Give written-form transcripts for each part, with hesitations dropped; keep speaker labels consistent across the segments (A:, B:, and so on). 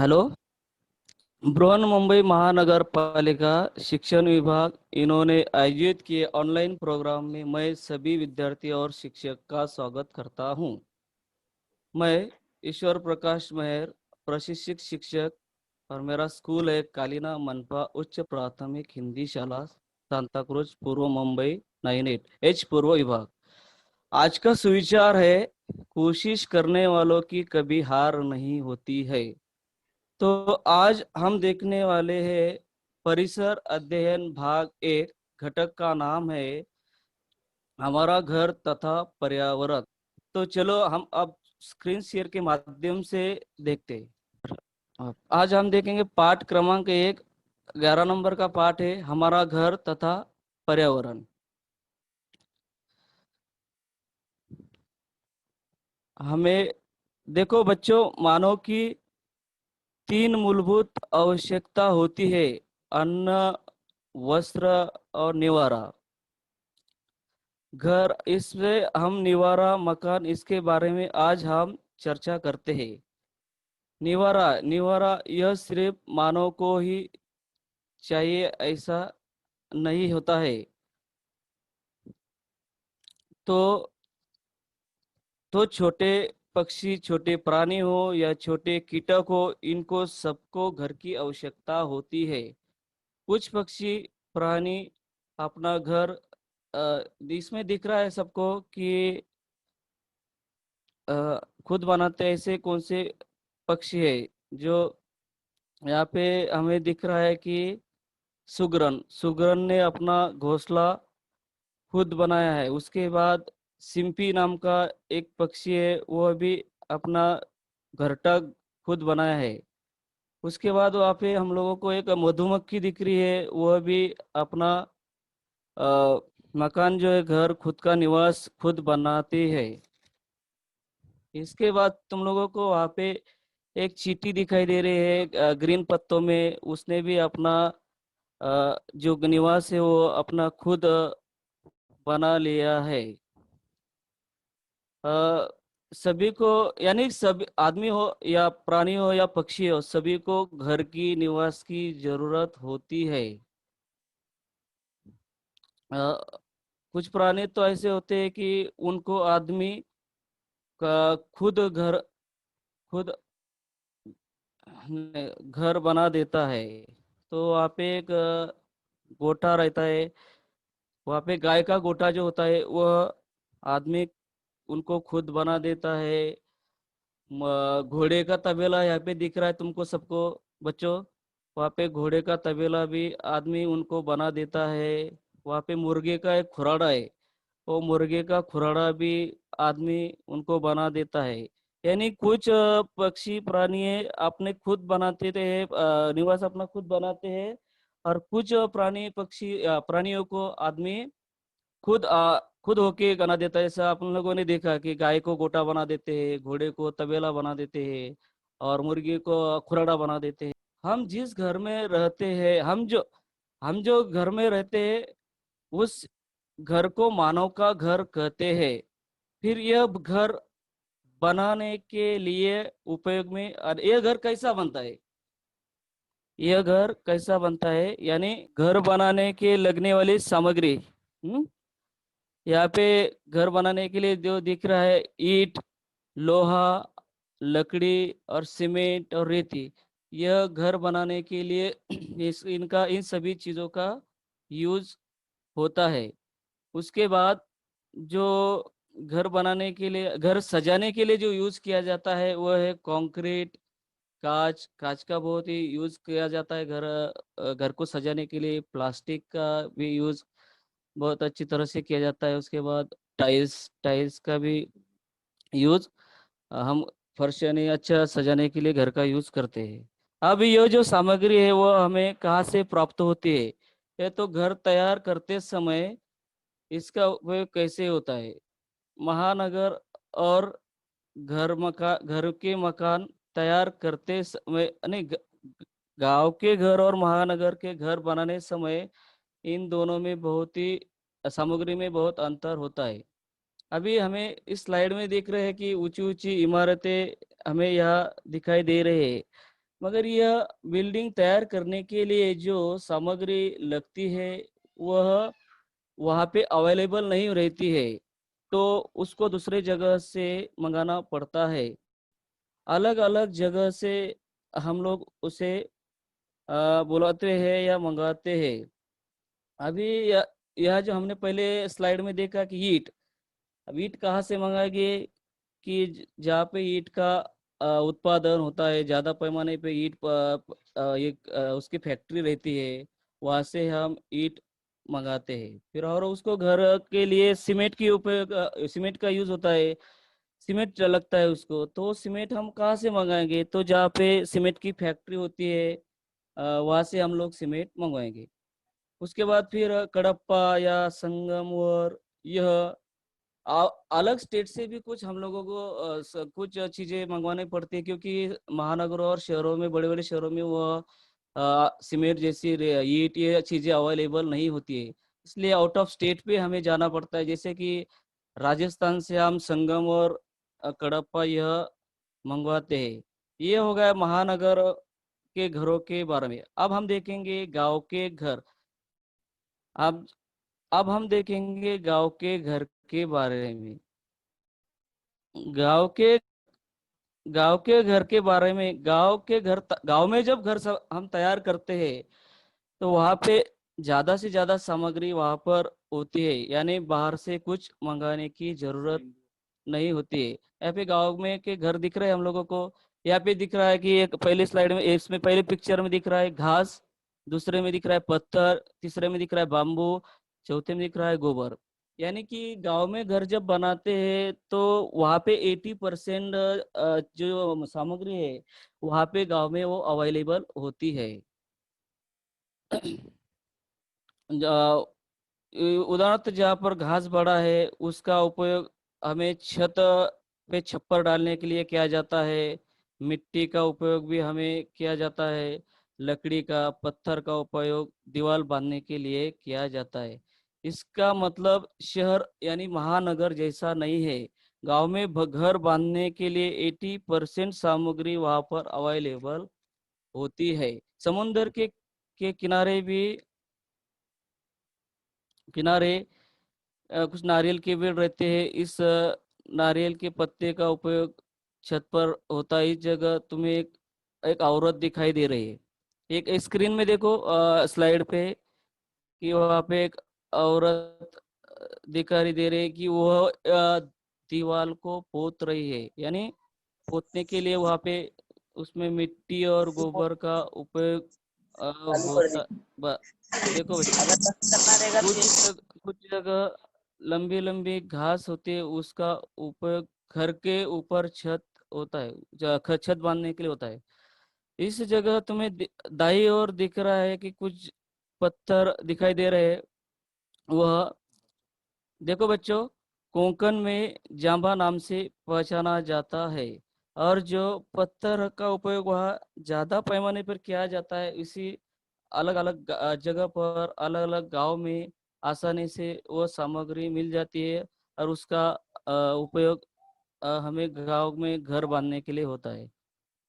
A: Hello. Brihanmumbai महानगर पालिका शिक्षण विभाग इन्होंने आयोजित किए ऑनलाइन प्रोग्राम में मैं सभी विद्यार्थी और शिक्षक का स्वागत करता हूं। मैं ईश्वर प्रकाश मेहर, प्रशिक्षित शिक्षक, और मेरा स्कूल है कालीना मनपा उच्च प्राथमिक हिंदी शाला, सांताक्रूज, पूर्व मुंबई 98H पूर्व विभाग। आज का सुविचार है, कोशिश करने वालों की कभी हार नहीं होती है। तो आज हम देखने वाले हैं परिसर अध्ययन भाग 1। घटक का नाम है हमारा घर तथा पर्यावरण। तो चलो हम अब स्क्रीन शेयर के माध्यम से देखते हैं। आज हम देखेंगे पाठ क्रमांक 1, 11 नंबर का पाठ है हमारा घर तथा पर्यावरण। हमें देखो बच्चों, मानव की 3 मूलभूत आवश्यकता होती है: अन्न, वस्त्र और निवारा। घर, इसमें हम निवारा मकान, इसके बारे में आज हम चर्चा करते हैं। निवारा निवारा यह सिर्फ मानव को ही चाहिए ऐसा नहीं होता है। तो छोटे पक्षी, छोटे प्राणी हो या छोटे कीटक हो, इनको सबको घर की आवश्यकता होती है। कुछ पक्षी, प्राणी अपना घर इसमें दिख रहा है सबको कि खुद बनाते हैं। ऐसे कौन से पक्षी है जो यहाँ पे हमें दिख रहा है कि सुगरन सुगरन ने अपना घोंसला खुद बनाया है। उसके बाद सिंपी नाम का एक पक्षी है, वह भी अपना घरटा खुद बनाया है। उसके बाद वहाँ पे हम लोगों को एक मधुमक्खी दिख रही है, वह भी अपना मकान जो है, घर, खुद का निवास खुद बनाती है। इसके बाद तुम लोगों को वहाँ पे एक चींटी दिखाई दे रही है ग्रीन पत्तों में। उसने भी अपना जो निवास है वो अपना खुद बना लिया है। अ, सभी को, यानी सभी आदमी हो या प्राणी हो या पक्षी हो, सभी को घर की, निवास की जरूरत होती है। अ, कुछ प्राणी तो ऐसे होते हैं कि उनको आदमी का खुद घर बना देता है। तो वहाँ पे एक गोटा रहता है। वहाँ पे गाय का गोटा जो होता है वह आदमी उनको खुद बना देता है। घोड़े का तबेला यहाँ पे दिख रहा है तुमको सबको बच्चों। वहाँ पे घोड़े का तबेला भी आदमी उनको बना देता है। वहाँ पे मुर्गे का एक खुराड़ा है, वो मुर्गे का खुराड़ा भी आदमी उनको बना देता है। यानी कुछ पक्षी प्राणी है अपने खुद बनाते थे, निवास अपना खुद बनाते हैं। और कुछ प्राणी पक्षी प्राणियों को आदमी खुद होके बना देता है। जैसा अपन लोगों ने देखा कि गाय को गोटा बना देते हैं, घोड़े को तबेला बना देते हैं, और मुर्गी को खुराड़ा बना देते हैं। हम जिस घर में रहते हैं, हम जो घर में रहते हैं, उस घर को मानव का घर कहते हैं। फिर यह घर बनाने के लिए उपयोग में, और यह घर कैसा बनता है, यह घर कैसा बनता है, यानी घर बनाने के लगने वाली सामग्री। यहाँ पे घर बनाने के लिए जो दिख रहा है, ईंट, लोहा, लकड़ी और सीमेंट और रेती, यह घर बनाने के लिए इन सभी चीजों का यूज होता है। उसके बाद जो घर बनाने के लिए, घर सजाने के लिए जो यूज किया जाता है वह है कंक्रीट, कांच। कांच का बहुत ही यूज किया जाता है घर को सजाने के लिए। प्लास्टिक का भी यूज बहुत अच्छी तरह से किया जाता है। उसके बाद टाइल्स टाइल्स का भी यूज हम फर्श यानी अच्छा सजाने के लिए घर का यूज करते हैं। अब ये जो सामग्री है वो हमें कहाँ से प्राप्त होती है? ये तो घर तैयार करते समय इसका उपयोग कैसे होता है? महानगर और घर के मकान तैयार करते समय, नहीं, गांव के घर और महानगर के घर बनाने समय इन दोनों में बहुत ही सामग्री में बहुत अंतर होता है। अभी हमें इस स्लाइड में देख रहे हैं कि ऊंची ऊंची इमारतें हमें यहाँ दिखाई दे रही है। मगर यह बिल्डिंग तैयार करने के लिए जो सामग्री लगती है वह वहाँ पे अवेलेबल नहीं रहती है, तो उसको दूसरे जगह से मंगाना पड़ता है। अलग अलग जगह से हम लोग उसे बुलाते हैं या मंगाते हैं। अभी यह जो हमने पहले स्लाइड में देखा कि ईंट, अब ईंट कहाँ से मंगाएंगे, कि जहाँ पे ईंट का उत्पादन होता है, ज्यादा पैमाने पे ईंट उसकी फैक्ट्री रहती है, वहां से हम ईंट मंगाते हैं। फिर और उसको घर के लिए सीमेंट की उपयोग, सीमेंट का यूज होता है, सीमेंट लगता है उसको, तो सीमेंट हम कहाँ से मंगाएंगे, तो जहाँ पे सीमेंट की फैक्ट्री होती है वहां से हम लोग सीमेंट मंगवाएंगे। उसके बाद फिर कडप्पा या संगमवर, यह अलग स्टेट से भी कुछ हम लोगों को कुछ चीजें मंगवानी पड़ती है, क्योंकि महानगरों और शहरों में, बड़े बड़े शहरों में वह सीमेंट जैसी ईंट ये चीजें अवेलेबल नहीं होती है, इसलिए आउट ऑफ स्टेट पे हमें जाना पड़ता है। जैसे कि राजस्थान से हम संगम और कडप्पा यह मंगवाते हैं। ये हो गया महानगर के घरों के बारे में। अब हम देखेंगे गांव के घर। अब अब हम देखेंगे गांव के घर के बारे में। गांव के गांव के घर के बारे में, गांव में जब घर हम तैयार करते हैं, तो वहां पे ज्यादा से ज्यादा सामग्री वहां पर होती है, यानी बाहर से कुछ मंगाने की जरूरत नहीं होती है। यहाँ पे गांव में के घर दिख रहे हैं हम लोगों को। यहाँ पे दिख रहा है कि एक पहले स्लाइड में, इसमें पहले पिक्चर में दिख रहा है घास, दूसरे में दिख रहा है पत्थर, तीसरे में दिख रहा है बाम्बू, चौथे में दिख रहा है गोबर। यानी कि गांव में घर जब बनाते हैं तो वहाँ पे 80% जो सामग्री है वहाँ पे गांव में वो अवेलेबल होती है। उदाहरणार्थ जहाँ पर घास बड़ा है उसका उपयोग हमें छत पे छप्पर डालने के लिए किया जाता है। मिट्टी का उपयोग भी हमें किया जाता है। लकड़ी का, पत्थर का उपयोग दीवार बांधने के लिए किया जाता है। इसका मतलब शहर यानी महानगर जैसा नहीं है। गांव में घर बांधने के लिए 80% सामग्री वहां पर अवेलेबल होती है। समुन्द्र के किनारे कुछ नारियल के पेड़ रहते हैं। इस नारियल के पत्ते का उपयोग छत पर होता है। इस जगह तुम्हें एक औरत दिखाई दे रही है। एक स्क्रीन में देखो स्लाइड पे, कि वहाँ पे एक औरत दिखाई दे रही है कि वह दीवार को पोत रही है, यानी पोतने के लिए वहाँ पे उसमें मिट्टी और गोबर का उपयोग होता। देखो बच्चों, कुछ जगह लंबी लंबी घास होती है, उसका उपयोग घर के ऊपर छत होता है, छत बांधने के लिए होता है। इस जगह तुम्हें दाई और दिख रहा है कि कुछ पत्थर दिखाई दे रहे हैं। वह देखो बच्चों, कोंकण में जांबा नाम से पहचाना जाता है, और जो पत्थर का उपयोग वह ज्यादा पैमाने पर किया जाता है। इसी अलग अलग जगह पर, अलग अलग गांव में आसानी से वो सामग्री मिल जाती है, और उसका उपयोग हमें गांव में घर बांधने के लिए होता है।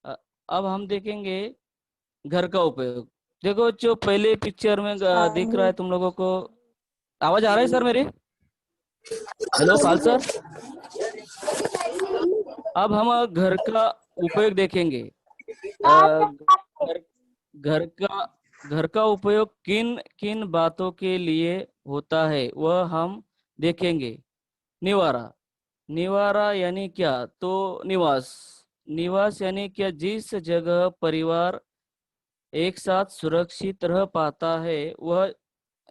A: अ, अब हम देखेंगे घर का उपयोग। देखो जो पहले पिक्चर में दिख रहा है तुम लोगों को, आवाज आ रहा है सर मेरे? हेलो पाल सर। अब हम घर का उपयोग देखेंगे। घर घर का घर का उपयोग किन किन बातों के लिए होता है वह हम देखेंगे। निवारा। निवारा यानी क्या, तो निवास। निवास यानी क्या, जिस जगह परिवार एक साथ सुरक्षित रह पाता है, वह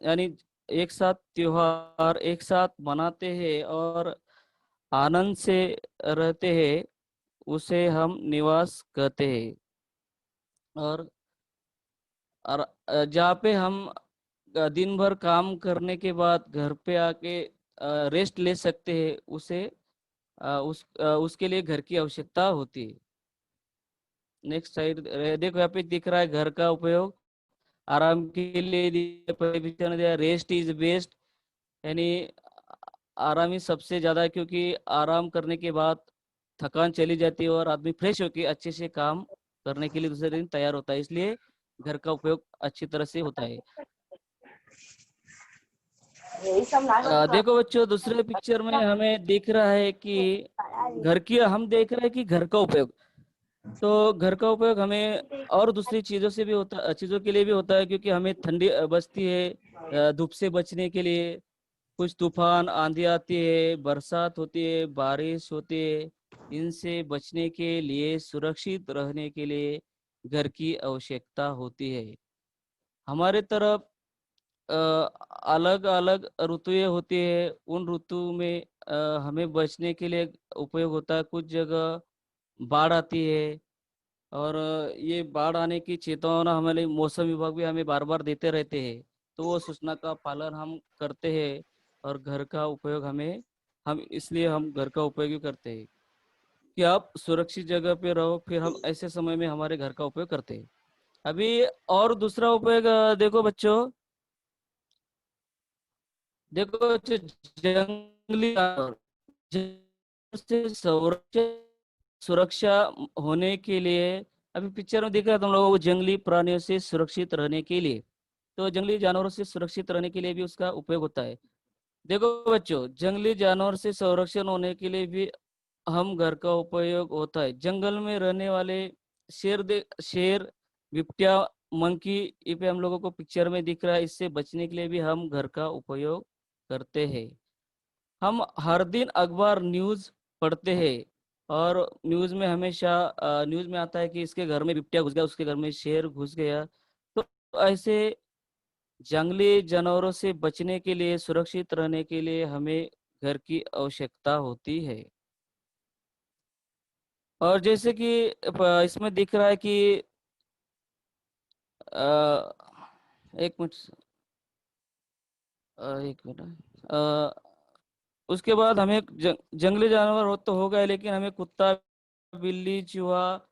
A: यानी एक साथ त्योहार एक साथ मनाते हैं और आनंद से रहते हैं, उसे हम निवास कहते हैं। और जहाँ पे हम दिन भर काम करने के बाद घर पे आके रेस्ट ले सकते हैं, उसके लिए घर की आवश्यकता होती है। नेक्स्ट साइड देखो, यहाँ पे दिख रहा है घर का उपयोग आराम के लिए। रेस्ट इज बेस्ट, यानी आराम ही सबसे ज्यादा है, क्योंकि आराम करने के बाद थकान चली जाती है और आदमी फ्रेश होके अच्छे से काम करने के लिए दूसरे दिन तैयार होता है, इसलिए घर का उपयोग अच्छी तरह से होता है।
B: यही सब ना
A: देखो बच्चों, दूसरे पिक्चर में हमें दिख रहा है कि घर की, हम देख रहे हैं कि घर का उपयोग, तो घर का उपयोग हमें और दूसरी चीजों से भी होता, चीजों के लिए भी होता है, क्योंकि हमें ठंडी बचती है, धूप से बचने के लिए। कुछ तूफान आंधी आती है, बरसात होती है, बारिश होती है, इनसे बचने के लिए, सुरक्षित रहने के लिए घर की आवश्यकता होती है। हमारे तरफ अलग अलग ऋतुएं होती है, उन ऋतु में हमें बचने के लिए उपयोग होता है। कुछ जगह बाढ़ आती है, और ये बाढ़ आने की चेतावना हमारे मौसम विभाग भी हमें बार बार देते रहते हैं, तो वो सूचना का पालन हम करते हैं। और घर का उपयोग हम इसलिए हम घर का उपयोग भी करते हैं कि आप सुरक्षित जगह पे रहो, फिर हम ऐसे समय में हमारे घर का उपयोग करते हैं। अभी और दूसरा उपयोग देखो बच्चों, देखो बच्चों, जंगली जानवर, जंगल से सुरक्षा सुरक्षा होने के लिए, अभी पिक्चर में दिख रहा है तुम लोगों को, जंगली प्राणियों से सुरक्षित रहने के लिए, तो जंगली जानवरों से सुरक्षित रहने के लिए भी उसका उपयोग होता है। देखो बच्चों, जंगली जानवर से संरक्षण होने के लिए भी हम घर का उपयोग होता है। जंगल में रहने वाले शेर, बिबटिया, मंकी, ये पे हम लोगों को पिक्चर में दिख रहा है, इससे बचने के लिए भी हम घर का उपयोग करते हैं। हम हर दिन अखबार न्यूज पढ़ते हैं, और न्यूज में हमेशा न्यूज में आता है कि इसके घर में बिबटिया घुस गया, उसके घर में शेर घुस गया। तो ऐसे जंगली जानवरों से बचने के लिए, सुरक्षित रहने के लिए हमें घर की आवश्यकता होती है। और जैसे कि इसमें दिख रहा है कि अ, एक मिनट, एक मिनट, उसके बाद हमें जंगली जानवर हो तो हो गए, लेकिन हमें कुत्ता, बिल्ली, चूहा,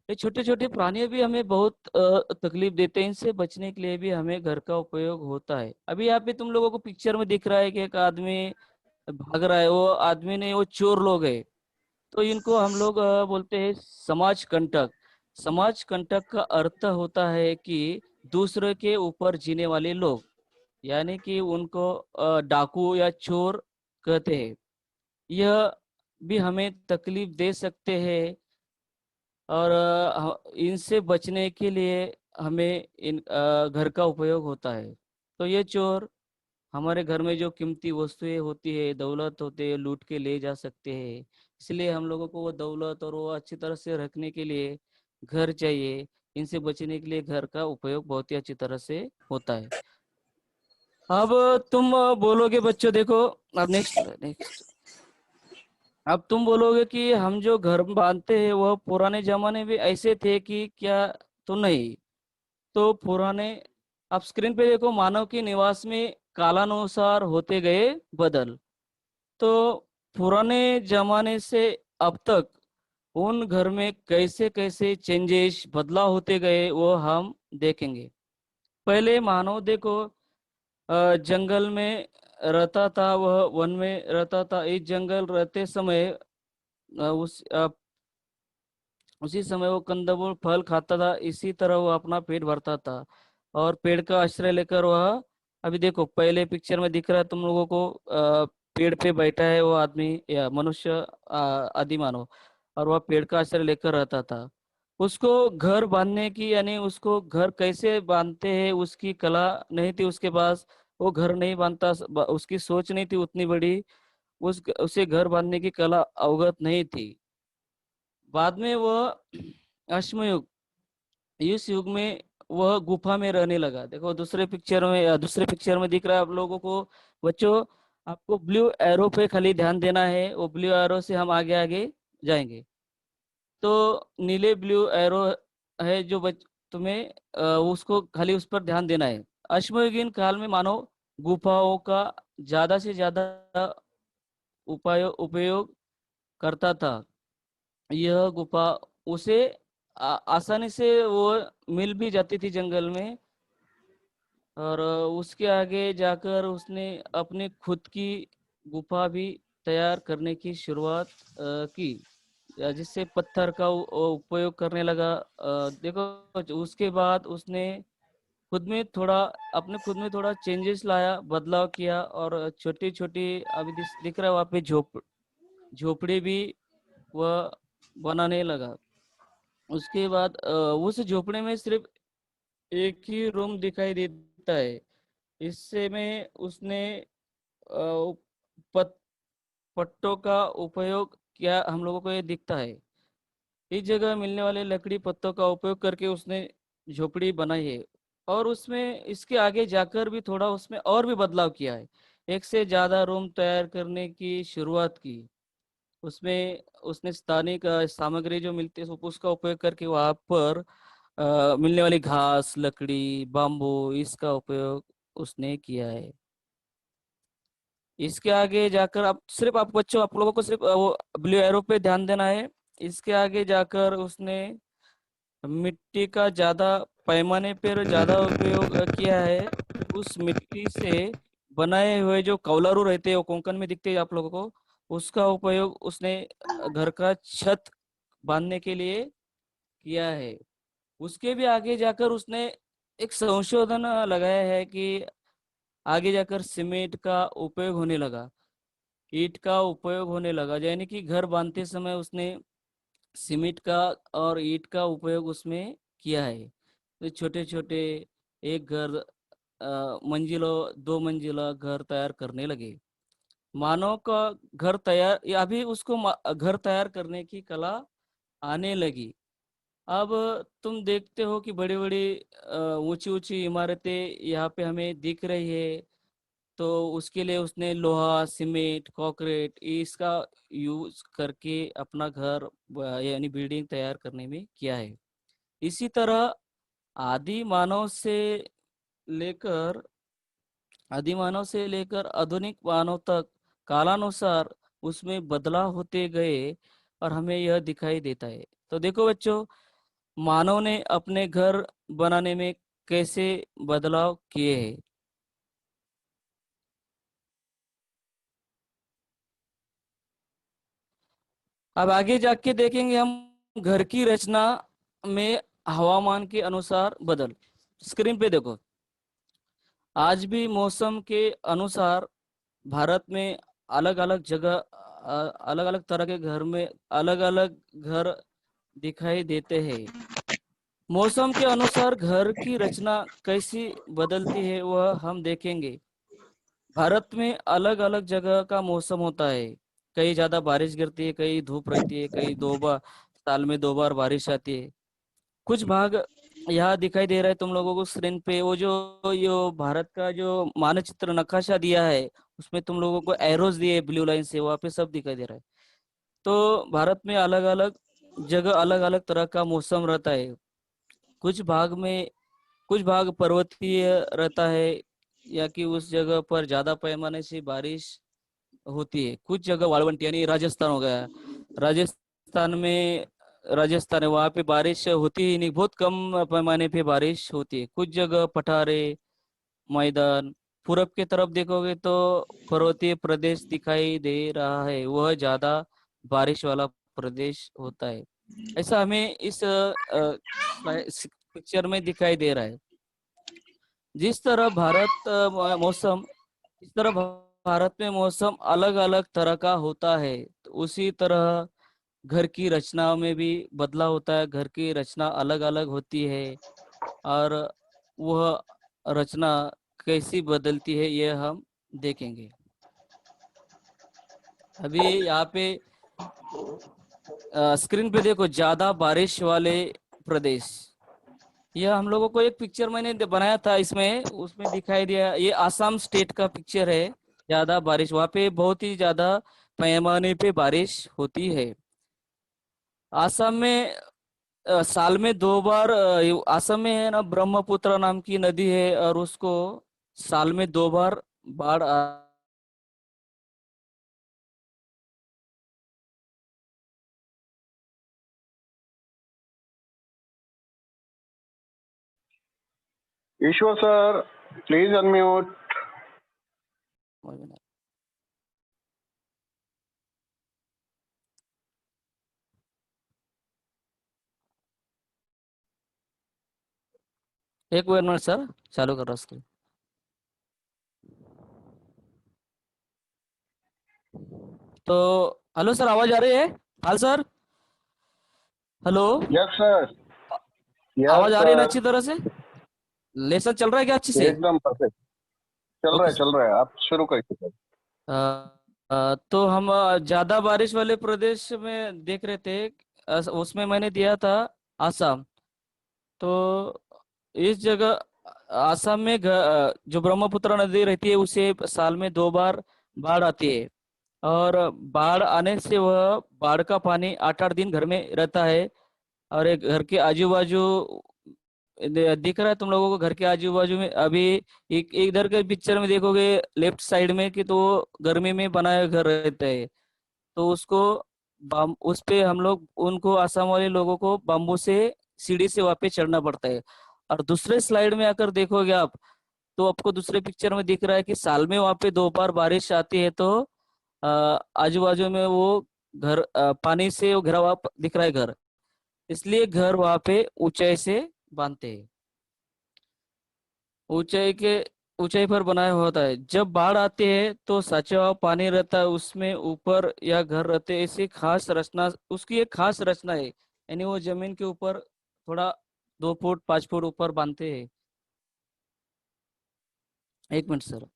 A: ये छोटे छोटे प्राणी भी हमें बहुत तकलीफ देते हैं। इनसे बचने के लिए भी हमें घर का उपयोग होता है। अभी यहाँ पे तुम लोगों को पिक्चर में दिख रहा है कि एक आदमी भाग रहा है, वो आदमी नहीं, वो चोर लोग है। तो इनको हम लोग बोलते हैं समाज कंटक। समाज कंटक का अर्थ होता है कि दूसरे के ऊपर जीने वाले लोग, यानी कि उनको डाकू या चोर कहते हैं। यह भी हमें तकलीफ दे सकते हैं, और इनसे बचने के लिए हमें घर का उपयोग होता है। तो ये चोर हमारे घर में जो कीमती वस्तुएं होती है, दौलत होते है, लूट के ले जा सकते हैं। इसलिए हम लोगों को वो दौलत और वो अच्छी तरह से रखने के लिए घर चाहिए। इनसे बचने के लिए घर का उपयोग बहुत ही अच्छी तरह से होता है। अब तुम बोलोगे बच्चों, देखो, अब नेक्स्ट नेक्स्ट, अब तुम बोलोगे कि हम जो घर बांधते हैं वह पुराने जमाने में ऐसे थे कि क्या, तो नहीं। तो पुराने, आप स्क्रीन पे देखो, मानव के निवास में कालानुसार होते गए बदल। तो पुराने जमाने से अब तक उन घर में कैसे कैसे चेंजेस, बदलाव होते गए, वो हम देखेंगे। पहले मानव देखो, जंगल में रहता था, वह वन में रहता था। इस जंगल रहते समय उसी समय वो कंदमूल फल खाता था, इसी तरह वो अपना पेट भरता था, और पेड़ का आश्रय लेकर वह, अभी देखो पहले पिक्चर में दिख रहा है तुम लोगों को, पेड़ पे बैठा है वो आदमी या मनुष्य, आदि मानव, और वह पेड़ का आश्रय लेकर रहता था। उसको घर बांधने की, यानी उसको घर कैसे बांधते हैं उसकी कला नहीं थी उसके पास। वो घर नहीं बांधता, उसकी सोच नहीं थी उतनी बड़ी, उसे घर बांधने की कला अवगत नहीं थी। बाद में वह अश्मयुग, इस युग में वह गुफा में रहने लगा। देखो दूसरे पिक्चर में दिख रहा है आप लोगों को बच्चों। आपको ब्लू एरो पे खाली ध्यान देना है, वो ब्लू एरो से हम आगे आगे जाएंगे। तो नीले ब्लू एरो है जो तुम्हें उसको खाली उस पर ध्यान देना है। अश्मयुगीन काल में मानव गुफाओं का ज्यादा से ज्यादा उपयोग करता था। यह गुफा उसे आसानी से वो मिल भी जाती थी जंगल में, और उसके आगे जाकर उसने अपनी खुद की गुफा भी तैयार करने की शुरुआत की। जिससे पत्थर का उपयोग करने लगा। देखो उसके बाद उसने खुद में थोड़ा अपने खुद में थोड़ा चेंजेस लाया, बदलाव किया, और छोटी छोटी अभी दिख रहा है वहाँ पे झोपड़ी भी वह बनाने लगा। उसके बाद उस झोपड़े में सिर्फ एक ही रूम दिखाई देता है। इससे में उसने पत, पट्टों का उपयोग किया, हम लोगों को ये दिखता है। इस जगह मिलने वाले लकड़ी पत्तों का उपयोग करके उसने झोपड़ी बनाई है। और उसमें इसके आगे जाकर भी थोड़ा उसमें और भी बदलाव किया है। एक से ज्यादा रूम तैयार करने की शुरुआत की। उसमें उसने स्थानीय सामग्री जो मिलती है उसका उपयोग करके वहां पर मिलने वाली घास, लकड़ी, बाम्बू, इसका उपयोग उसने किया है। इसके आगे जाकर आप सिर्फ आप बच्चों आप लोगों को सिर्फ वो ब्लू एरो पे ध्यान देना है। इसके आगे जाकर उसने मिट्टी का ज्यादा पैमाने पर ज्यादा उपयोग किया है। उस मिट्टी से बनाए हुए जो कौलारू रहते हैं वो कोंकण में दिखते हैं आप लोगों को, उसका उपयोग उसने घर का छत बांधने के लिए किया है। उसके भी आगे जाकर उसने एक संशोधन लगाया है कि आगे जाकर सीमेंट का उपयोग होने लगा, ईंट का उपयोग होने लगा। यानी कि घर बांधते समय उसने सीमेंट का और ईंट का उपयोग उसमें किया है। तो छोटे छोटे एक घर मंजिलों 2 मंजिला घर तैयार करने लगे। मानव का घर तैयार या अभी उसको घर तैयार करने की कला आने लगी। अब तुम देखते हो कि बड़ी बड़ी ऊंची ऊंची इमारतें यहाँ पे हमें दिख रही है। तो उसके लिए उसने लोहा, सीमेंट, कंक्रीट इसका यूज करके अपना घर यानी बिल्डिंग तैयार करने में किया है। इसी तरह आदि मानव से लेकर आदि मानव से लेकर आधुनिक मानव तक कालानुसार उसमें बदलाव होते गए और हमें यह दिखाई देता है। तो देखो बच्चों, मानव ने अपने घर बनाने में कैसे बदलाव किए हैं। अब आगे जाके देखेंगे हम घर की रचना में हवामान के अनुसार बदल। स्क्रीन पे देखो, आज भी मौसम के अनुसार भारत में अलग अलग जगह अलग अलग तरह के घर में अलग अलग घर दिखाई देते हैं। मौसम के अनुसार घर की रचना कैसी बदलती है वह हम देखेंगे। भारत में अलग अलग जगह का मौसम होता है। कहीं ज्यादा बारिश गिरती है, कहीं धूप रहती है, कहीं 2 बार साल में 2 बार बारिश आती है। कुछ भाग यहाँ दिखाई दे रहा है तुम लोगों को स्क्रीन पे, वो जो यो भारत का जो मानचित्र नक्काशा दिया है उसमें तुम लोगों को एरोज दिए ब्लू लाइन से, वहाँ पे सब दिखाई दे रहा है। तो भारत में अलग अलग जगह अलग अलग तरह का मौसम रहता है। कुछ भाग में कुछ भाग पर्वतीय रहता है, या कि उस जगह पर ज्यादा पैमाने से बारिश होती है। कुछ जगह वाळवंटी यानी राजस्थान हो गया, राजस्थान में राजस्थान है वहाँ पे बारिश होती ही नहीं, बहुत कम पैमाने पे बारिश होती है। कुछ जगह पठारे मैदान, पूरब की तरफ देखोगे तो पर्वतीय प्रदेश दिखाई दे रहा है, वह ज्यादा बारिश वाला प्रदेश होता है। ऐसा हमें इस पिक्चर में दिखाई दे रहा है। जिस तरह मौसम इस तरह भारत में मौसम अलग अलग तरह का होता है, तो उसी तरह घर की रचनाओं में भी बदलाव होता है। घर की रचना अलग अलग होती है, और वह रचना कैसी बदलती है यह हम देखेंगे। अभी यहाँ पे स्क्रीन पे देखो, ज्यादा बारिश वाले प्रदेश। यह हम लोगों को एक पिक्चर मैंने बनाया था, इसमें उसमें दिखाई दिया, ये आसाम स्टेट का पिक्चर है। ज्यादा बारिश वहाँ पे बहुत ही ज्यादा पैमाने पे बारिश होती है। आसाम में साल में 2 बार असम में है ना, ब्रह्मपुत्र नाम की नदी है, और उसको साल में 2 बार बाढ़
B: Ishwar sir, please unmute.
A: एक मिनट सर, चालू कर रहा उसको। तो हेलो सर, आवाज आ रही है? हाल सर, हेलो,
B: यस सर।
A: आवाज
B: यस
A: आ रही है ना
B: सर।
A: अच्छी तरह से? लेसन चल रहा है क्या अच्छे से?
B: एकदम परफेक्ट।
A: Okay sir.
B: चल रहा है, आप शुरू करिए सर।
A: तो हम ज्यादा बारिश वाले प्रदेश में देख रहे थे। उसमें मैंने दिया था आसाम। तो इस जगह आसाम में जो ब्रह्मपुत्र नदी रहती है उसे साल में 2 बार बाढ़ आती है। और बाढ़ आने से वह बाढ़ का पानी 8-8 दिन घर में रहता है। और एक घर के आजू बाजू दिख रहा है तुम लोगों को, घर के आजू बाजू में अभी एक एक इधर के पिक्चर में देखोगे लेफ्ट साइड में कि तो वो गर्मी में बनाया घर रहता है। तो उसको उस पे हम लोग उनको आसाम वाले लोगों को बाम्बू से सीढ़ी से वहां पे चढ़ना पड़ता है। और दूसरे स्लाइड में आकर देखोगे आप, तो आपको दूसरे पिक्चर में दिख रहा है कि साल में वहां पे 2 बार बारिश आती है। तो आजू बाजू में वो घर पानी से वो घिरा हुआ दिख रहा है घर। इसलिए घर वहां पे ऊंचाई से बांधते हैं। ऊंचाई के ऊंचाई पर बनाया होता है। जब बाढ़ आती है तो सचा हुआ पानी रहता है उसमें, ऊपर या घर रहते हैं। ऐसी खास रचना, उसकी एक खास रचना है, यानी वो जमीन के ऊपर थोड़ा 2 फुट 5 फुट ऊपर बांधते हैं। एक मिनट सर।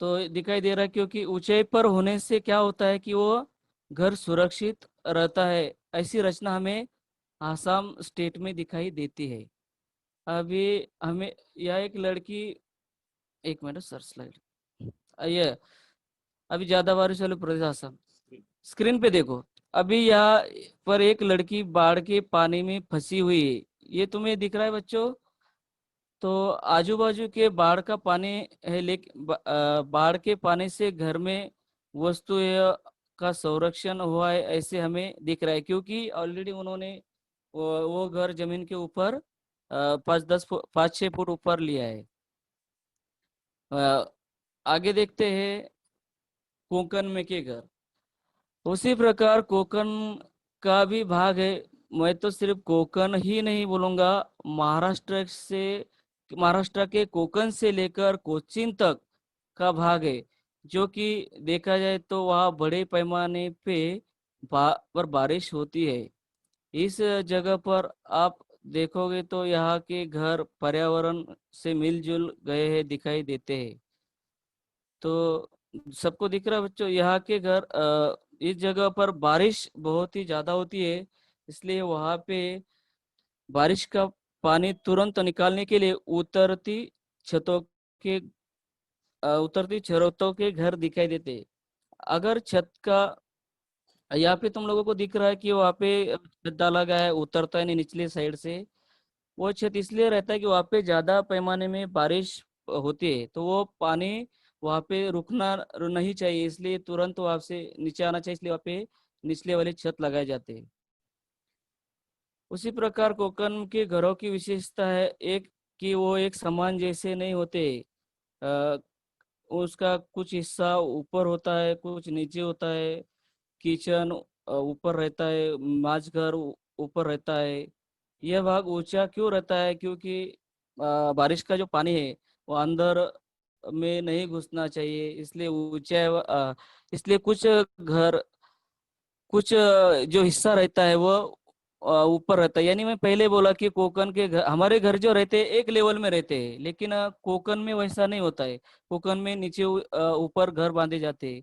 A: तो दिखाई दे रहा है क्योंकि ऊंचाई पर होने से क्या होता है कि वो घर सुरक्षित रहता है। ऐसी रचना हमें आसाम स्टेट में दिखाई देती है। अभी हमें यह एक लड़की, एक मिनट सर, स्लाइड ये अभी ज्यादा बारिश वाले प्रदेश आसाम, स्क्रीन पे देखो। अभी यहाँ पर एक लड़की बाढ़ के पानी में फंसी हुई है, ये तुम्हें दिख रहा है बच्चों? तो आजू बाजू के बाढ़ का पानी है, लेकिन बाढ़ के पानी से घर में वस्तुएं का संरक्षण हुआ है ऐसे हमें दिख रहा है, क्योंकि ऑलरेडी उन्होंने वो घर जमीन के ऊपर 5-10 फुट 5-6 फुट ऊपर लिया है। अ, आगे देखते हैं कोंकण में के घर। उसी प्रकार कोकण का भी भाग है। मैं तो सिर्फ कोकण ही नहीं बोलूंगा, महाराष्ट्र के कोकण से लेकर कोचीन तक का भाग है, जो कि देखा जाए तो वहाँ बड़े पैमाने पे पर बारिश होती है। इस जगह पर आप देखोगे तो यहाँ के घर पर्यावरण से मिलजुल गए हैं दिखाई देते हैं। तो सबको दिख रहा है बच्चों, यहाँ के घर इस जगह पर बारिश बहुत ही ज्यादा होती है। इसलिए वहां पे बारिश का पानी तुरंत निकालने के लिए छतों के उतरती छतों के घर दिखाई देते हैं। अगर छत का, यहाँ पे तुम लोगों को दिख रहा है कि वहाँ पे छत डाला गया है, उतरता है नहीं निचले साइड से। वो छत इसलिए रहता है कि वहाँ पे ज्यादा पैमाने में बारिश होती है, तो वो पानी वहाँ पे रुकना नहीं चाहिए, इसलिए तुरंत वहाँ से नीचे आना चाहिए, इसलिए वहाँ पे निचले वाले छत लगाए जाते हैं। उसी प्रकार कोकण के घरों की विशेषता है एक, कि वो एक समान जैसे नहीं होते। अ, उसका कुछ हिस्सा ऊपर होता है, कुछ नीचे होता है। किचन ऊपर रहता है, माछ घर ऊपर रहता है। यह भाग ऊंचा क्यों रहता है? क्योंकि बारिश का जो पानी है वो अंदर में नहीं घुसना चाहिए, इसलिए ऊंचा है। इसलिए कुछ जो हिस्सा रहता है वो ऊपर रहता है। यानी मैं पहले बोला कि कोकन के घर, हमारे घर जो रहते हैं एक लेवल में रहते हैं, लेकिन कोकन में वैसा नहीं होता है। कोकन में नीचे ऊपर घर बांधे जाते हैं,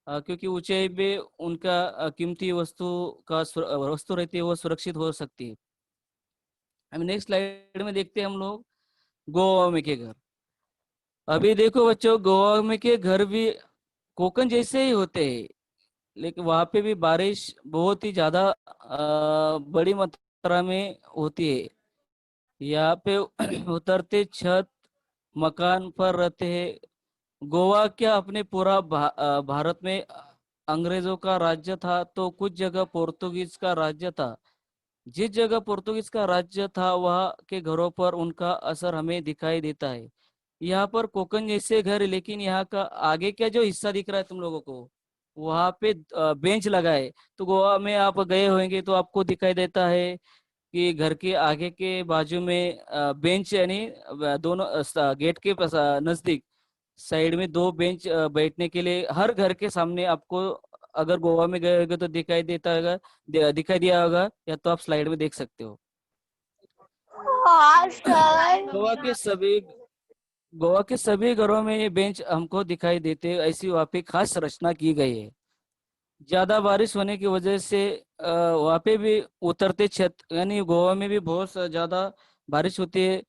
A: क्योंकि ऊंचाई पे उनका कीमती वस्तु रहती है वो सुरक्षित हो सकती है। हम नेक्स्ट स्लाइड में देखते हैं हम लोग गोवा में के घर। अभी देखो बच्चों, गोवा में के घर भी कोकन जैसे ही होते हैं, लेकिन वहां पे भी बारिश बहुत ही ज्यादा बड़ी मात्रा में होती है। यहाँ पे उतरते छत मकान पर रहते हैं। गोवा क्या अपने पूरा भारत में अंग्रेजों का राज्य था, तो कुछ जगह पोर्तुगीज का राज्य था। जिस जगह पोर्तुगीज का राज्य था वहाँ के घरों पर उनका असर हमें दिखाई देता है। यहाँ पर कोकन जैसे घर है, लेकिन यहाँ का आगे क्या जो हिस्सा दिख रहा है तुम लोगों को, वहाँ पे बेंच लगा है। तो गोवा में आप गए होंगे तो आपको दिखाई देता है कि घर के आगे के बाजू में बेंच यानी दोनों गेट के नजदीक साइड में दो बेंच बैठने के लिए हर घर के सामने आपको, अगर गोवा में गए होगे तो दिखाई देता होगा, दिखाई दिया होगा, या तो आप स्लाइड में देख सकते हो।
C: हाँ सर।
A: गोवा के सभी गोवा के सभी घरों में ये बेंच हमको दिखाई देते हैं। ऐसी वहाँ पे खास रचना की गई है। ज्यादा बारिश होने की वजह से वहाँ पे भी उतरते छत, यानी गोवा में भी बहुत ज्यादा बारिश होती है,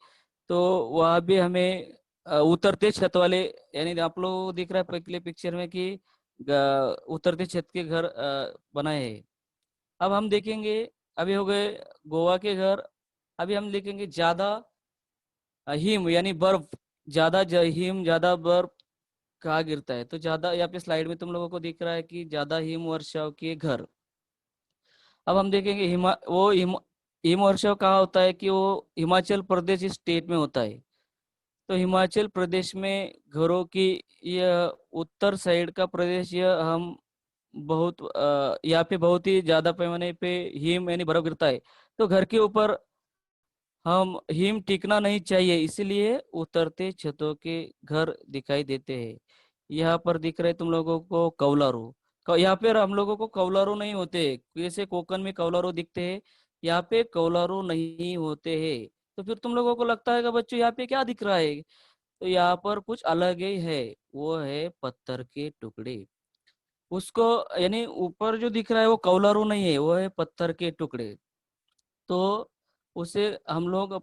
A: तो वहाँ भी हमें उतरते छत वाले, यानी आप लोग दिख रहा है पिछले पिक्चर में कि उतरते छत के घर बनाए हैं। अब हम देखेंगे, अभी हो गए गोवा के घर। अभी हम देखेंगे ज्यादा हिम यानी बर्फ, हिम ज्यादा बर्फ कहाँ गिरता है, तो ज्यादा यहाँ पे स्लाइड में तुम लोगों को दिख रहा है कि ज्यादा हिम वर्षाव के घर। अब हम देखेंगे हिम वर्षाव कहाँ होता है, कि वो हिमाचल प्रदेश स्टेट में होता है। तो हिमाचल प्रदेश में घरों की यह उत्तर साइड का प्रदेश, यह हम बहुत यहाँ पे बहुत ही ज्यादा पैमाने पे हिम यानी बर्फ गिरता है। तो घर के ऊपर हम हिम टिकना नहीं चाहिए, इसलिए उतरते छतों के घर दिखाई देते हैं। यहाँ पर दिख रहे तुम लोगों को कौलारू। यहाँ पे हम लोगों को कौलारू नहीं होते, जैसे कोकन में कौलारू दिखते हैं, यहाँ पे कौलारू नहीं होते हैं। तो फिर तुम लोगों को लगता है कि बच्चों यहाँ पे क्या दिख रहा है, तो यहाँ पर कुछ अलग ही है। वो है पत्थर के टुकड़े। उसको, यानी ऊपर जो दिख रहा है वो कौलारू नहीं है, वो है पत्थर के टुकड़े। तो उसे हम लोग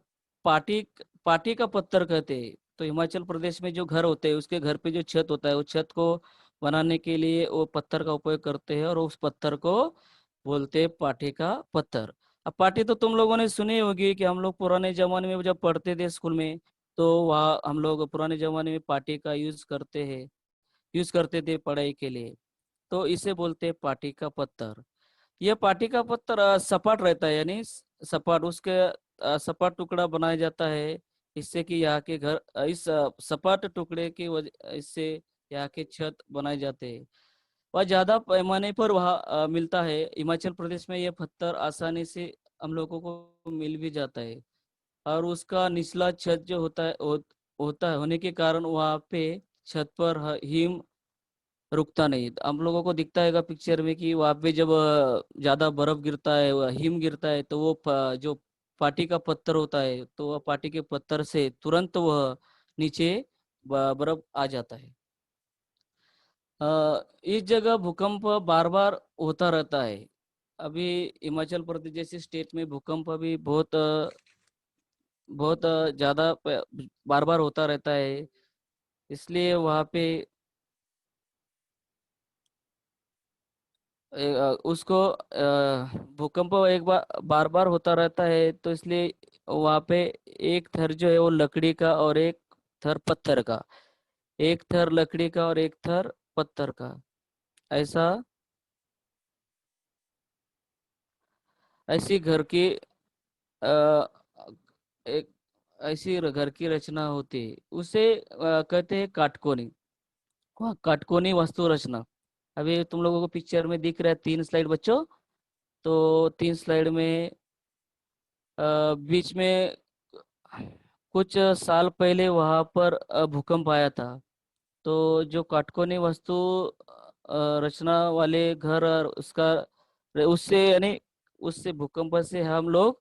A: पाटी पाटी का पत्थर कहते हैं। तो हिमाचल प्रदेश में जो घर होते हैं उसके घर पे जो छत होता है, वो छत को बनाने के लिए वो पत्थर का उपयोग करते हैं, और उस पत्थर को बोलते हैं पाटी का पत्थर। अब पाटी तो तुम लोगों ने सुनी होगी कि हम लोग पुराने जमाने में जब पढ़ते थे स्कूल में, तो वहाँ हम लोग पुराने जमाने में पाटी का यूज करते थे पढ़ाई के लिए। तो इसे बोलते हैं पाटी का पत्थर। यह पाटी का पत्थर सपाट रहता है, यानी सपाट, उसके सपाट टुकड़ा बनाया जाता है, इससे कि यहाँ के घर इस सपाट टुकड़े की वजह इससे यहाँ के छत बनाए जाते हैं। वह ज्यादा पैमाने पर वहाँ मिलता है। हिमाचल प्रदेश में यह पत्थर आसानी से हम लोगों को मिल भी जाता है, और उसका निचला छत जो होता है होने के कारण वहाँ पे छत पर हिम रुकता नहीं। हम लोगों को दिखता है पिक्चर में कि वहाँ पे जब ज्यादा बर्फ गिरता है, हिम गिरता है, तो वो जो पाटी का पत्थर होता है, तो वह पाटी के पत्थर से तुरंत वह नीचे बर्फ आ जाता है। इस जगह भूकंप बार बार होता रहता है। अभी हिमाचल प्रदेश जैसे स्टेट में भूकंप अभी बहुत ज्यादा बार बार होता रहता है, इसलिए वहाँ पे उसको भूकंप एक बार बार होता रहता है, तो इसलिए वहाँ पे एक थर जो है वो लकड़ी का और एक थर पत्थर का, एक थर लकड़ी का और एक थर पत्थर का, ऐसा ऐसी घर की अ, एक ऐसी घर की रचना होती है, उसे कहते हैं काटकोनी। काटकोनी वास्तु रचना। अभी तुम लोगों को पिक्चर में दिख रहा है 3 स्लाइड बच्चों। तो 3 स्लाइड में बीच में कुछ साल पहले वहां पर भूकंप आया था। तो जो काटकोनी वास्तु रचना वाले घर और उसका उससे यानी उससे भूकंप से हम लोग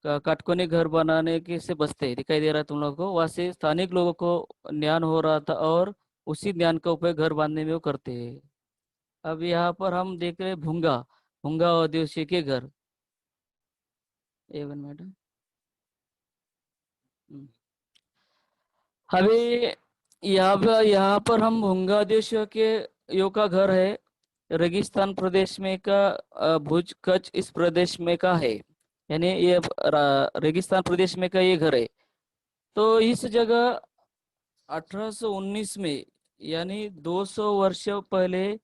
A: काटकोनी घर बनाने के से बचते हैं। दिखाई दे रहा है तुम लोगों को, वहां से स्थानिक लोगों को ज्ञान हो रहा था, और उसी ज्ञान का उपयोग घर बांधने में वो करते हैं। अब यहाँ पर हम देख रहे हैं भूंगा भूंगा आदिवासी के घर। एवन मैडम। अभी यहाँ पर हम भूंगा देशों के यो का घर है। रेगिस्तान प्रदेश में का भुज कच्छ इस प्रदेश में का है, यानी ये रेगिस्तान प्रदेश में का ये घर है। तो इस जगह 1819 में, यानी 200 वर्ष पहले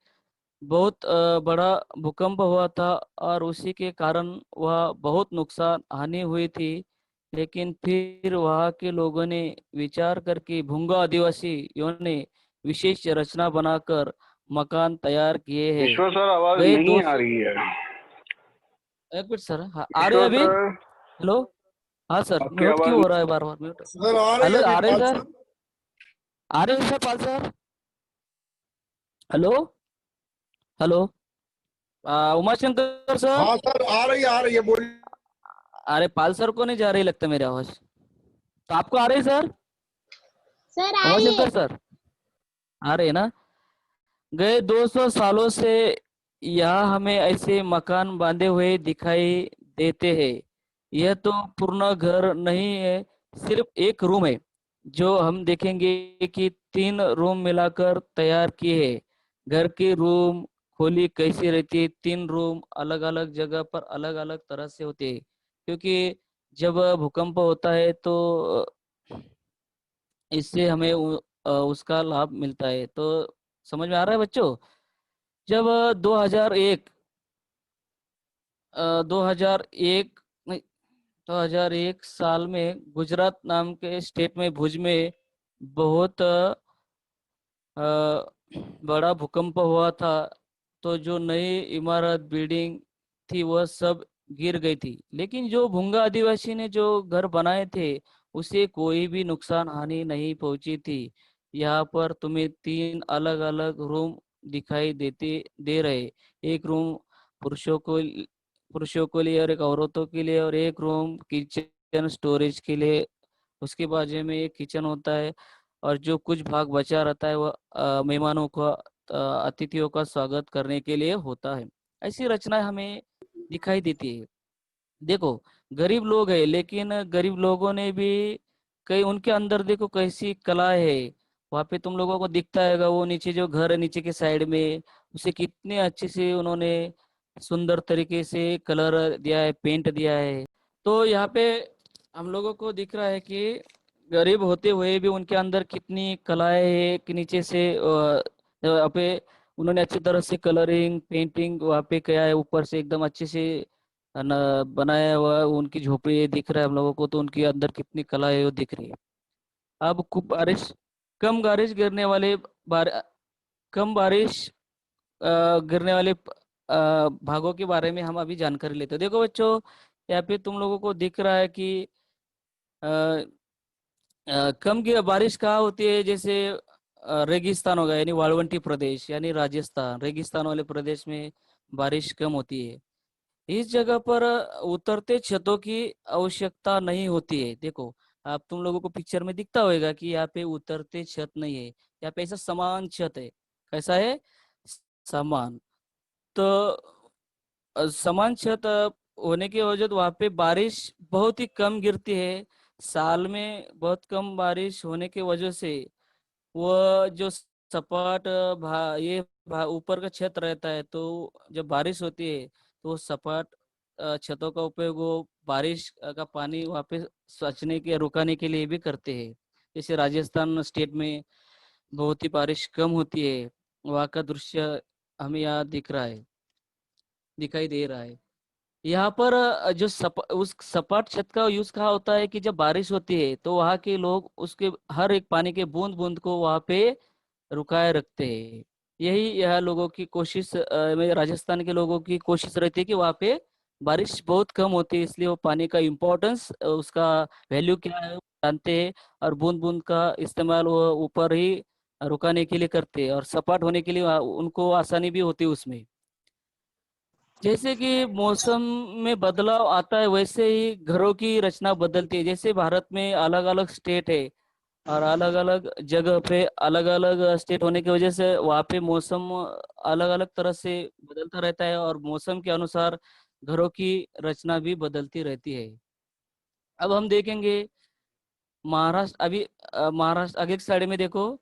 A: बहुत बड़ा भूकंप हुआ था, और उसी के कारण वह बहुत नुकसान हानि हुई थी। लेकिन फिर वहाँ के लोगों ने विचार करके भूंगा आदिवासियों ने विशेष रचना बनाकर मकान तैयार किए हैं।
B: ईश्वर सर, आवाज
A: गए
B: नहीं
A: दो
B: आ रही है।
A: एक मिनट सर, हाँ आ रही है
B: किशोर
A: अभी?
B: सर,
A: हेलो, हाँ सर,
B: आपकी
A: म्यूट
B: आवाज
A: क्यों हो रहा है बार बार म्यूट?
D: सर आ रही है
A: हेलो,
D: अभी
A: आ रहे हैं
D: पाल
A: सर?
D: सर।
A: आ रहे हैं sir Pal sir? Hello, hello, Umashankar sir?
D: हाँ सर आ रही है बोलिए।
A: अरे पाल सर को नहीं जा रही लगता मेरी आवाज, तो आपको आ रही है सर?
C: सर आ रही है।
A: उमाशंकर सर आ रहे हैं ना? गए 200 सालों से यहाँ हमें ऐसे मकान बांधे हुए दिखाई देते हैं। यह तो पूर्ण घर नहीं है, सिर्फ एक रूम है जो हम देखेंगे कि 3 रूम मिलाकर तैयार किए हैं। घर की रूम खोली कैसी रहती है? 3 रूम अलग अलग जगह पर अलग अलग तरह से होते हैं, क्योंकि जब भूकंप होता है तो इससे हमें उसका लाभ मिलता है। तो समझ में आ रहा है बच्चों? जब 2001 नहीं, 2001 साल में गुजरात नाम के स्टेट में भुज में बहुत बड़ा भूकंप हुआ था। तो जो नई इमारत बिल्डिंग थी वह सब गिर गई थी, लेकिन जो भूंगा आदिवासी ने जो घर बनाए थे उसे कोई भी नुकसान हानि नहीं पहुंची थी। यहाँ पर तुम्हें 3 अलग अलग रूम दिखाई दे रहे। एक रूम पुरुषों को पुरुषों के लिए और एक औरतों के लिए, और एक रूम किचन स्टोरेज के लिए। उसके बाजू में एक किचन होता है, और जो कुछ भाग बचा रहता है वह मेहमानों का अतिथियों का स्वागत करने के लिए होता है। ऐसी रचना हमें दिखाई देती है। देखो, गरीब लोग है, लेकिन गरीब लोगों ने भी कई उनके अंदर देखो कैसी कला है। वहां पे तुम लोगों को दिखता है वो नीचे जो घर है नीचे के साइड में, उसे कितने अच्छे से उन्होंने सुंदर तरीके से कलर दिया है, पेंट दिया है। तो यहाँ पे हम लोगों को दिख रहा है कि गरीब होते हुए भी उनके अंदर कितनी कलाएं है कि नीचे से वहाँ पे उन्होंने अच्छी तरह से कलरिंग पेंटिंग वहाँ पे किया है, ऊपर से एकदम अच्छे से बनाया हुआ उनकी झोपड़ी दिख रहा है हम लोगों को, तो उनके अंदर कितनी कला है वो दिख रही है। अब खूब बारिश कम बारिश गिरने वाले बार कम बारिश गिरने वाले भागों के बारे में हम अभी जानकारी लेते हैं। देखो बच्चों, यहाँ पे तुम लोगों को दिख रहा है कि अ, बारिश कहाँ होती है? जैसे रेगिस्तान होगा यानी वाळवंटी प्रदेश यानी राजस्थान, रेगिस्तान वाले प्रदेश में बारिश कम होती है। इस जगह पर उतरते छतों की आवश्यकता नहीं होती है। देखो, आप तुम लोगों को पिक्चर में दिखता होगा कि यहाँ पे उतरते छत नहीं है, यहाँ पे ऐसा समान छत है। कैसा है? समान। तो समान छत होने की वजह तो वहाँ पे बारिश बहुत ही कम गिरती है। साल में बहुत कम बारिश होने की वजह से वह जो सपाट ऊपर का छत रहता है, तो जब बारिश होती है तो सपाट छतों का उपयोग वो बारिश का पानी वहाँ पे सचने के रुकाने के लिए भी करते हैं। जैसे राजस्थान स्टेट में बहुत ही बारिश कम होती है, वहाँ का दृश्य हमें यहाँ दिखाई दे रहा है। यहाँ पर उस सपाट छत का यूज कहाँ होता है कि जब बारिश होती है तो वहाँ के लोग उसके हर एक पानी के बूंद बूंद को वहाँ पे रुकाए रखते हैं। यही यह लोगों की कोशिश में राजस्थान के लोगों की कोशिश रहती है कि वहाँ पे बारिश बहुत कम होती है, इसलिए वो पानी का इम्पोर्टेंस उसका वैल्यू क्या है वो जानते हैं, और बूंद बूंद का इस्तेमाल वो ऊपर ही रुकाने के लिए करते हैं, और सपाट होने के लिए उनको आसानी भी होती है उसमें। जैसे कि मौसम में बदलाव आता है वैसे ही घरों की रचना बदलती है। जैसे भारत में अलग अलग स्टेट है, और अलग अलग जगह पे अलग अलग स्टेट होने की वजह से वहाँ पे मौसम अलग अलग तरह से बदलता रहता है, और मौसम के अनुसार घरों की रचना भी बदलती रहती है। अब हम देखेंगे महाराष्ट्र। अभी महाराष्ट्र आगे की साइड में देखो।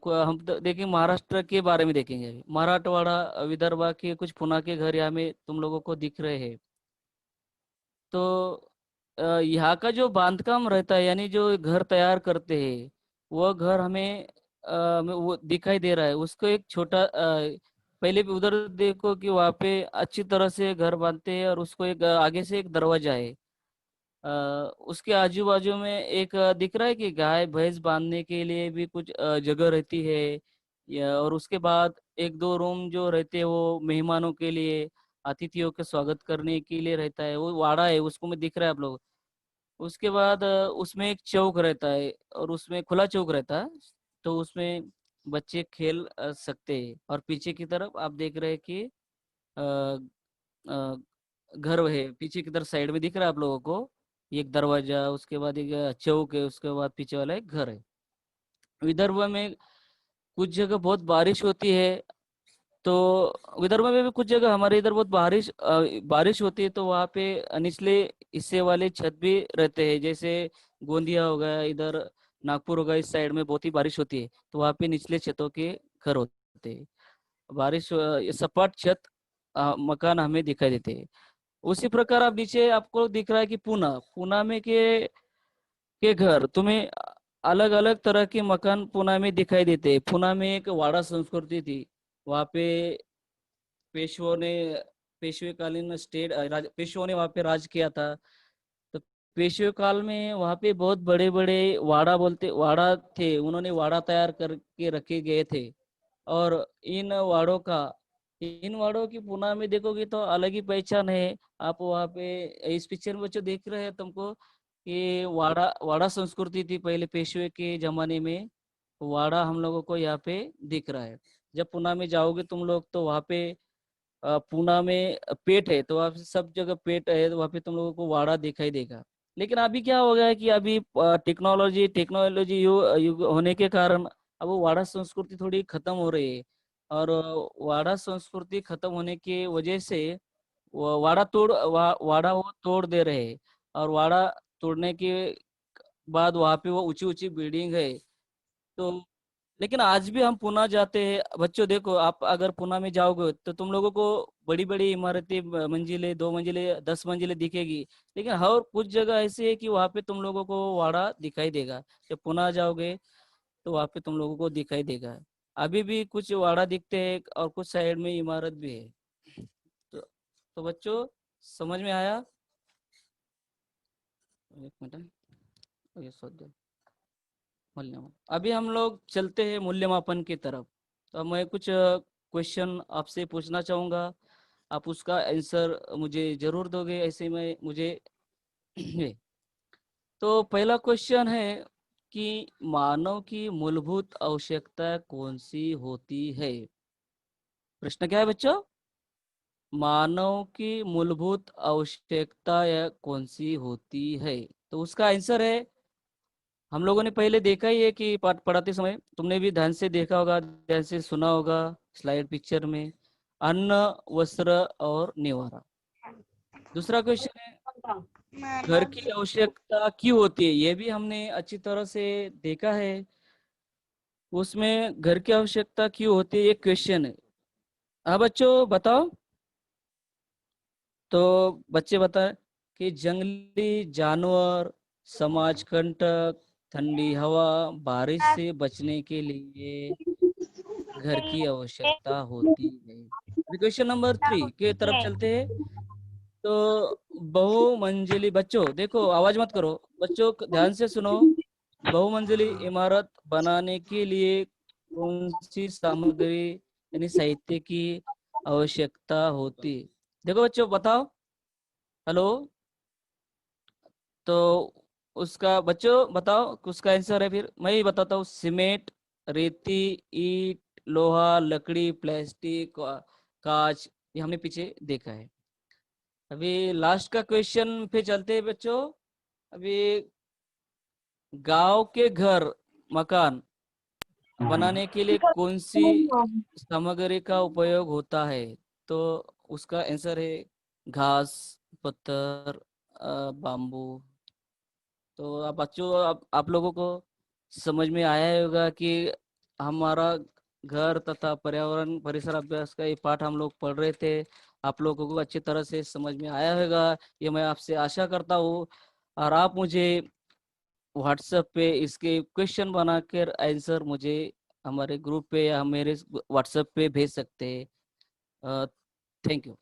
A: हम तो देखेंगे महाराष्ट्र के बारे में देखेंगे अभी। मराठवाड़ा विदर्भ के कुछ पुना के घर यहाँ में तुम लोगों को दिख रहे हैं। तो यहाँ का जो बांधकाम रहता है यानी जो घर तैयार करते हैं, वह घर हमें वो दिखाई दे रहा है। उसको एक छोटा पहले भी उधर देखो कि वहाँ पे अच्छी तरह से घर बांधते हैं, और उसको एक आगे से एक दरवाजा है। अ, उसके आजू बाजू में एक दिख रहा है कि गाय भैंस बांधने के लिए भी कुछ जगह रहती है। और उसके बाद एक दो रूम जो रहते हैं वो मेहमानों के लिए, अतिथियों के स्वागत करने के लिए रहता है, वो वाड़ा है, उसको में दिख रहा है आप लोग। उसके बाद उसमें एक चौक रहता है और उसमें खुला चौक रहता है, तो उसमें बच्चे खेल सकते हैं। और पीछे की तरफ आप देख रहे हैं कि अ, अ, घर है, पीछे की तरफ साइड में दिख रहा है आप लोगों को, एक दरवाजा, उसके बाद एक चौक है, उसके बाद पीछे वाला एक घर है। विदर्भ में कुछ जगह बहुत बारिश होती है, तो विदर्भ में भी कुछ जगह हमारे इधर बहुत बारिश होती है, तो वहाँ पे निचले हिस्से वाले छत भी रहते हैं, जैसे गोंदिया हो गया इधर, नागपुर हो गया, इस साइड में बहुत ही बारिश होती है, तो वहाँ पे निचले छतों के घर होते हैं। बारिश ये सपाट छत मकान हमें दिखाई देते हैं। उसी प्रकार आप नीचे आपको दिख रहा है कि पूना पूना में के घर तुम्हें अलग अलग तरह के मकान पूना में दिखाई देते हैं। पूना में एक वाड़ा संस्कृति थी, वहाँ पे पेशवों ने पेशवेकालीन पेशवों ने वहाँ पे राज किया था। तो पेशवे काल में वहाँ पे बहुत बड़े बड़े वाड़ा थे, उन्होंने वाड़ा तैयार करके रखे गए थे। और इन वाड़ों की पुणे में देखोगे तो अलग ही पहचान है। आप वहाँ पे इस पिक्चर में जो देख रहे हैं तुमको, ये वाड़ा वाड़ा संस्कृति थी पहले पेशवे के जमाने में। वाड़ा हम लोगों को यहाँ पे दिख रहा है। जब पुणे में जाओगे तुम लोग तो वहाँ पे पूना में पेट है, तो वहाँ पे सब जगह पेट है, तो वहाँ पे तुम लोगों को वाड़ा दिखाई देगा। लेकिन अभी क्या हो गया है कि अभी टेक्नोलॉजी युग होने के कारण अब वो वाड़ा संस्कृति थोड़ी खत्म हो रही है। और वाड़ा संस्कृति खत्म होने की वजह से वाड़ा वो तोड़ दे रहे हैं। और वाड़ा तोड़ने के बाद वहाँ पे वो ऊंची ऊंची बिल्डिंग है। तो लेकिन आज भी हम पुणे जाते हैं बच्चों, देखो आप अगर पुणे में जाओगे तो तुम लोगों को बड़ी बड़ी इमारतें, मंजिलें, 2 मंजिले, 10 मंजिले दिखेगी। लेकिन हर कुछ जगह ऐसी है कि वहाँ पे तुम लोगों को वाड़ा दिखाई देगा। जब पुणे जाओगे तो वहाँ पे तुम लोगों को दिखाई देगा। अभी भी कुछ वाड़ा दिखते हैं और कुछ साइड में इमारत भी है। तो बच्चों समझ में आया? एक मिनट, ये सोच मूल्यमापन। अभी हम लोग चलते हैं मूल्यमापन की तरफ। तो मैं कुछ क्वेश्चन आपसे पूछना चाहूंगा, आप उसका आंसर मुझे जरूर दोगे, ऐसे में मुझे तो पहला क्वेश्चन है कि मानव की मूलभूत आवश्यकता कौन सी होती है? प्रश्न क्या है बच्चों? मानव की मूलभूत आवश्यकता कौन सी होती है? तो उसका आंसर है, हम लोगों ने पहले देखा ही है कि पाठ पढ़ाते समय तुमने भी ध्यान से देखा होगा, ध्यान से सुना होगा, स्लाइड पिक्चर में, अन्न, वस्त्र और निवारा। दूसरा क्वेश्चन है, घर की आवश्यकता क्यों होती है? ये भी हमने अच्छी तरह से देखा है। उसमें घर की आवश्यकता क्यों होती है, ये क्वेश्चन है। हाँ बच्चों बताओ। तो बच्चे बताएं कि जंगली जानवर, समाज कंटक, ठंडी हवा, बारिश से बचने के लिए घर की आवश्यकता होती है। अभी क्वेश्चन नंबर 3 के तरफ चलते हैं। तो बहुमंजिली, बच्चों देखो आवाज मत करो, बच्चों ध्यान से सुनो। बहुमंजिली इमारत बनाने के लिए कौन सी सामग्री यानी साहित्य की आवश्यकता होती है? देखो बच्चों बताओ। हेलो। तो उसका बच्चों बताओ, उसका आंसर है, फिर मैं ही बताता हूँ। सीमेंट, रेती, ईट, लोहा, लकड़ी, प्लास्टिक, कांच, ये हमने पीछे देखा है। अभी लास्ट का क्वेश्चन पे चलते हैं बच्चों। अभी गांव के घर, मकान बनाने के लिए कौन सी सामग्री का उपयोग होता है? तो उसका आंसर है घास, पत्थर, बाम्बू। तो आप बच्चों, आप लोगों को समझ में आया होगा कि हमारा घर तथा पर्यावरण परिसर अभ्यास का ये पाठ हम लोग पढ़ रहे थे, आप लोगों को अच्छी तरह से समझ में आया होगा, ये मैं आपसे आशा करता हूँ। और आप मुझे व्हाट्सएप पे इसके क्वेश्चन बनाकर आंसर मुझे हमारे ग्रुप पे या मेरे व्हाट्सएप पे भेज सकते हैं। Thank you.